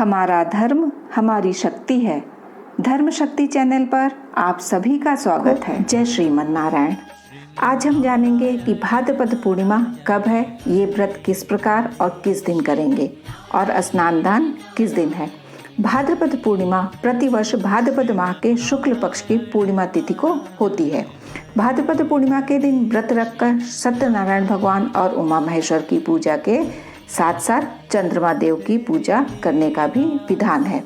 हमारा धर्म हमारी शक्ति है। धर्म शक्ति चैनल पर आप सभी का स्वागत है। जय श्रीमन नारायण। आज हम जानेंगे कि भाद्रपद पूर्णिमा कब है, ये व्रत किस प्रकार और किस दिन करेंगे और स्नान दान किस दिन है। भाद्रपद पूर्णिमा प्रतिवर्ष भाद्रपद माह के शुक्ल पक्ष की पूर्णिमा तिथि को होती है। भाद्रपद पूर्णिमा के दिन व्रत रखकर सत्यनारायण भगवान और उमा महेश्वर की पूजा के साथ साथ चंद्रमा देव की पूजा करने का भी विधान है।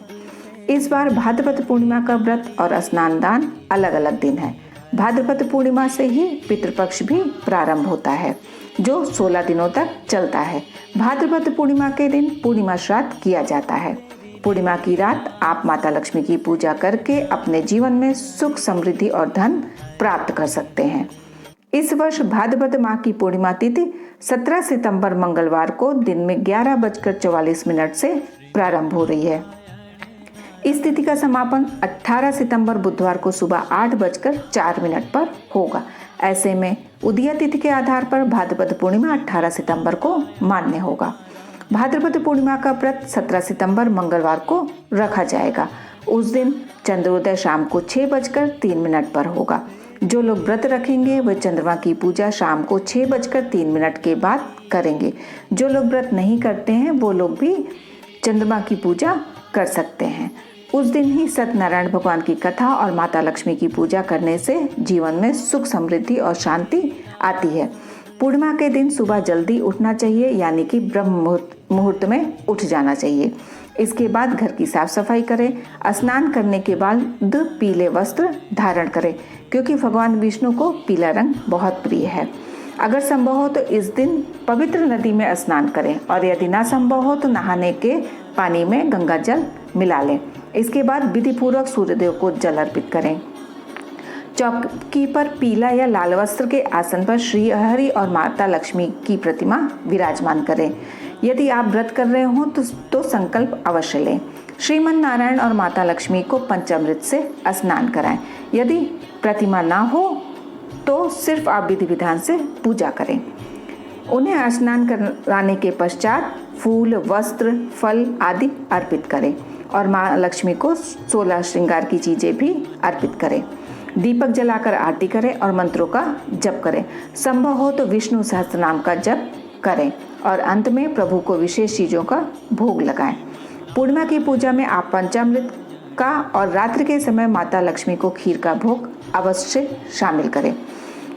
इस बार भाद्रपद पूर्णिमा का व्रत और स्नान दान अलग अलग दिन है। भाद्रपद पूर्णिमा से ही पितृपक्ष भी प्रारंभ होता है, जो 16 दिनों तक चलता है। भाद्रपद पूर्णिमा के दिन पूर्णिमा श्राद्ध किया जाता है। पूर्णिमा की रात आप माता लक्ष्मी की पूजा करके अपने जीवन में सुख, समृद्धि और धन प्राप्त कर सकते हैं। इस वर्ष भाद्रपद माह की पूर्णिमा तिथि 17 सितंबर मंगलवार को दिन में 11:44 से प्रारंभ हो रही है। इस तिथि का समापन 18 सितंबर बुधवार को सुबह 8:04 पर होगा। ऐसे में उदया तिथि के आधार पर भाद्रपद पूर्णिमा 18 सितंबर को मान्य होगा। भाद्रपद पूर्णिमा का व्रत 17 सितंबर मंगलवार को रखा जाएगा। उस दिन चंद्रोदय शाम को 6:03 पर होगा। जो लोग व्रत रखेंगे वे चंद्रमा की पूजा शाम को 6:03 के बाद करेंगे। जो लोग व्रत नहीं करते हैं वो लोग भी चंद्रमा की पूजा कर सकते हैं। उस दिन ही सत्यनारायण भगवान की कथा और माता लक्ष्मी की पूजा करने से जीवन में सुख, समृद्धि और शांति आती है। पूर्णिमा के दिन सुबह जल्दी उठना चाहिए, यानी कि ब्रह्म मुहूर्त में उठ जाना चाहिए। इसके बाद घर की साफ सफाई करें। स्नान करने के बाद पीले वस्त्र धारण करें, क्योंकि भगवान विष्णु को पीला रंग बहुत प्रिय है। अगर संभव हो तो इस दिन पवित्र नदी में स्नान करें, और यदि ना संभव हो तो नहाने के पानी में गंगा जल मिला लें। इसके बाद विधि पूर्वक सूर्यदेव को जल अर्पित करें। चौकी पर पीला या लाल वस्त्र के आसन पर श्री हरि और माता लक्ष्मी की प्रतिमा विराजमान करें। यदि आप व्रत कर रहे हो तो संकल्प अवश्य लें। श्रीमन नारायण और माता लक्ष्मी को पंचामृत से स्नान कराएं। यदि प्रतिमा ना हो तो सिर्फ आप विधि विधान से पूजा करें। उन्हें स्नान कराने के पश्चात फूल, वस्त्र, फल आदि अर्पित करें और माँ लक्ष्मी को 16 श्रृंगार की चीजें भी अर्पित करें। दीपक जलाकर आरती करें और मंत्रों का जप करें। संभव हो तो विष्णु सहस्त्रनाम का जप करें और अंत में प्रभु को विशेष चीजों का भोग लगाएं। पूर्णिमा की पूजा में आप पंचामृत का और रात्रि के समय माता लक्ष्मी को खीर का भोग अवश्य शामिल करें।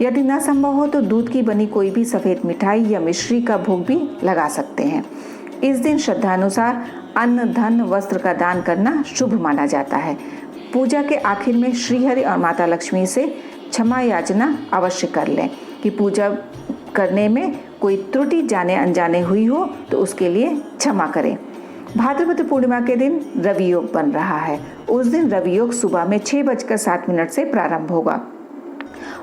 यदि न संभव हो तो दूध की बनी कोई भी सफेद मिठाई या मिश्री का भोग भी लगा सकते हैं। इस दिन श्रद्धानुसार अन्न, धन, वस्त्र का दान करना शुभ माना जाता है। पूजा के आखिर में श्रीहरि और माता लक्ष्मी से क्षमा याचना अवश्य कर लें कि पूजा करने में कोई त्रुटि जाने अनजाने हुई हो तो उसके लिए क्षमा करें। भाद्रपद पूर्णिमा के दिन रवि योग बन रहा है। उस दिन रवि योग सुबह में 6:07 से प्रारंभ होगा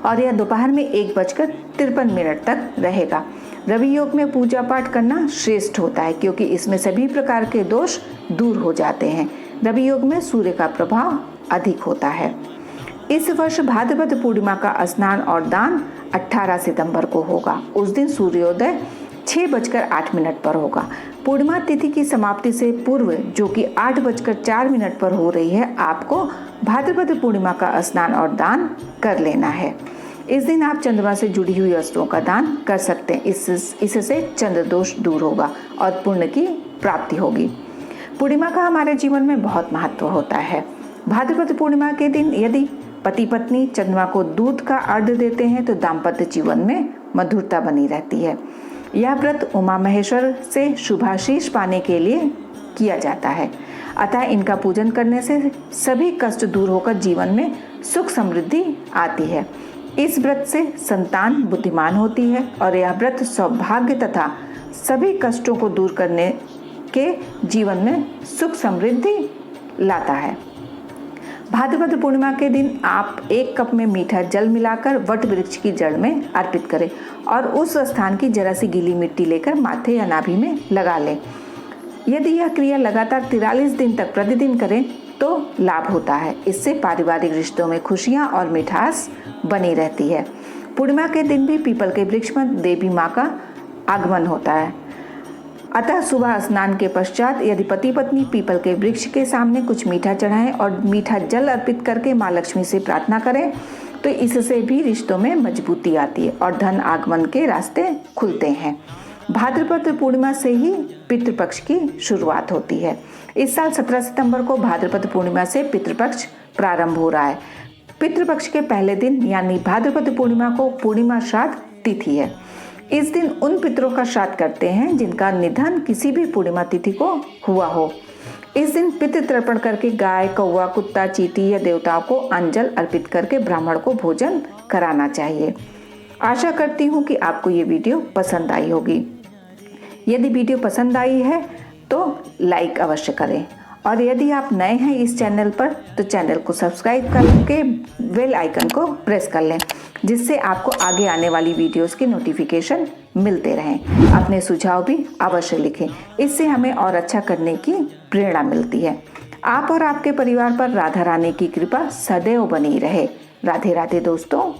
और यह दोपहर में 1:53 तक रहेगा। रवि योग में पूजा पाठ करना श्रेष्ठ होता है, क्योंकि इसमें सभी प्रकार के दोष दूर हो जाते हैं। रवि योग में सूर्य का प्रभाव अधिक होता है। इस वर्ष भाद्रपद पूर्णिमा का स्नान और दान 18 सितंबर को होगा। उस दिन सूर्योदय 6:08 पर होगा। पूर्णिमा तिथि की समाप्ति से पूर्व, जो कि 8:04 पर हो रही है, आपको भाद्रपद पूर्णिमा का स्नान और दान कर लेना है। इस दिन आप चंद्रमा से जुड़ी हुई वस्तुओं का दान कर सकते हैं। इससे चंद्र दोष दूर होगा और पुण्य की प्राप्ति होगी। पूर्णिमा का हमारे जीवन में बहुत महत्व होता है। भाद्रपद पूर्णिमा के दिन यदि पति पत्नी चंद्रमा को दूध का अर्घ्य देते हैं तो दाम्पत्य जीवन में मधुरता बनी रहती है। यह व्रत उमा महेश्वर से शुभाशीष पाने के लिए किया जाता है। अतः इनका पूजन करने से सभी कष्ट दूर होकर जीवन में सुख, समृद्धि आती है। इस व्रत से संतान बुद्धिमान होती है और यह व्रत सौभाग्य तथा सभी कष्टों को दूर करने के जीवन में सुख, समृद्धि लाता है। भाद्रपद पूर्णिमा के दिन आप 1 कप में मीठा जल मिलाकर वट वृक्ष की जड़ में अर्पित करें और उस स्थान की जरा सी गीली मिट्टी लेकर माथे या नाभि में लगा लें। यदि यह क्रिया लगातार 43 दिन तक प्रतिदिन करें तो लाभ होता है। इससे पारिवारिक रिश्तों में खुशियां और मिठास बनी रहती है। पूर्णिमा के दिन भी पीपल के वृक्ष में देवी माँ का आगमन होता है। अतः सुबह स्नान के पश्चात यदि पति पत्नी पीपल के वृक्ष के सामने कुछ मीठा चढ़ाएं और मीठा जल अर्पित करके माँ लक्ष्मी से प्रार्थना करें तो इससे भी रिश्तों में मजबूती आती है और धन आगमन के रास्ते खुलते हैं। भाद्रपद पूर्णिमा से ही पितृपक्ष की शुरुआत होती है। इस साल 17 सितंबर को भाद्रपद पूर्णिमा से पितृपक्ष प्रारंभ हो रहा है। पितृपक्ष के पहले दिन यानी भाद्रपद पूर्णिमा को पूर्णिमा श्राद्ध तिथि है। इस दिन उन पितरों का श्राद्ध करते हैं जिनका निधन किसी भी पूर्णिमा तिथि को हुआ हो। इस दिन पितृ तर्पण करके गाय, कौवा, कुत्ता, चींटी या देवताओं को अंजल अर्पित करके ब्राह्मण को भोजन कराना चाहिए। आशा करती हूँ कि आपको ये वीडियो पसंद आई होगी। यदि वीडियो पसंद आई है तो लाइक अवश्य करें और यदि आप नए हैं इस चैनल पर तो चैनल को सब्सक्राइब करके बेल आइकन को प्रेस कर लें, जिससे आपको आगे आने वाली वीडियोस की नोटिफिकेशन मिलते रहें। अपने सुझाव भी अवश्य लिखें, इससे हमें और अच्छा करने की प्रेरणा मिलती है। आप और आपके परिवार पर राधा रानी की कृपा सदैव बनी रहे। राधे राधे दोस्तों।